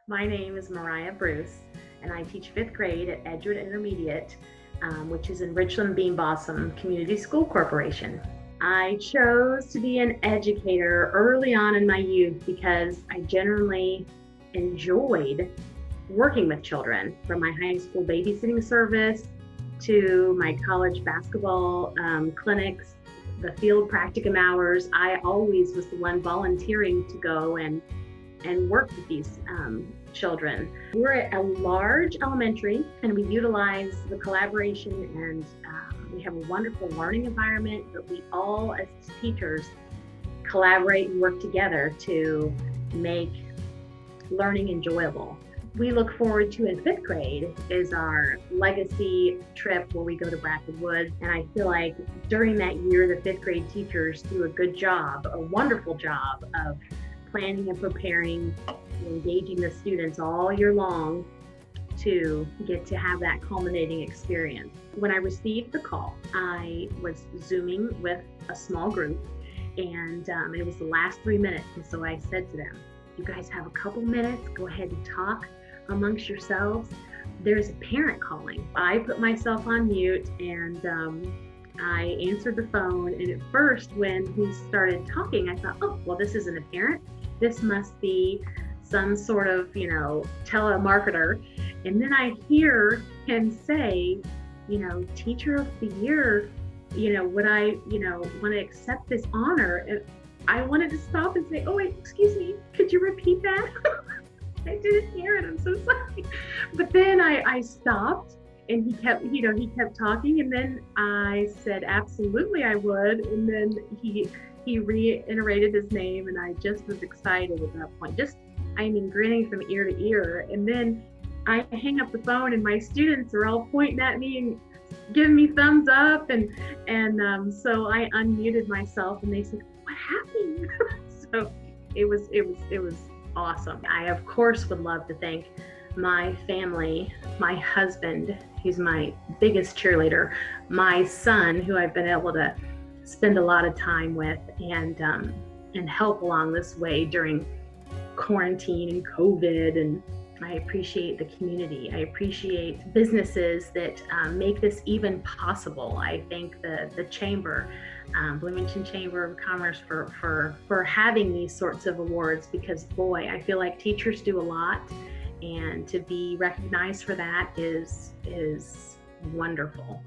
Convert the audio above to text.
My name is Mariah Bruce, and I teach fifth grade at Educator Intermediate, which is in Richland Bean Blossom Community School Corporation. I chose to be an educator early on in my youth because I generally enjoyed working with children, from my high school babysitting service to my college basketball clinics, the field practicum hours. I always was the one volunteering to go and work with these children. We're at a large elementary, and we utilize the collaboration, and we have a wonderful learning environment, but we all as teachers collaborate and work together to make learning enjoyable. We look forward to in fifth grade is our legacy trip where we go to Bradford Woods. And I feel like during that year, the fifth grade teachers do a good job, a wonderful job of planning and preparing, engaging the students all year long to get to have that culminating experience. When I received the call, I was Zooming with a small group, and it was the last 3 minutes. And so I said to them, you guys have a couple minutes, go ahead and talk amongst yourselves. There's a parent calling. I put myself on mute, and I answered the phone. And at first, when he started talking, I thought, oh, well, this isn't a parent. This must be some sort of, telemarketer. And then I hear him say, teacher of the year, would I, want to accept this honor? And I wanted to stop and say, oh, wait, excuse me, could you repeat that? I didn't hear it, I'm so sorry. But then I stopped, and he kept talking, and then I said, absolutely I would. And then he reiterated his name, and I just was excited at that point. Grinning from ear to ear. And then I hang up the phone, and my students are all pointing at me and giving me thumbs up, and so I unmuted myself, and they said, what happened? So it was awesome. I of course would love to thank my family, my husband, who's my biggest cheerleader, my son, who I've been able to spend a lot of time with and help along this way during quarantine and COVID. And I appreciate the community. I appreciate businesses that make this even possible. I thank the chamber, Bloomington Chamber of Commerce, for having these sorts of awards, because boy, I feel like teachers do a lot, and to be recognized for that is wonderful.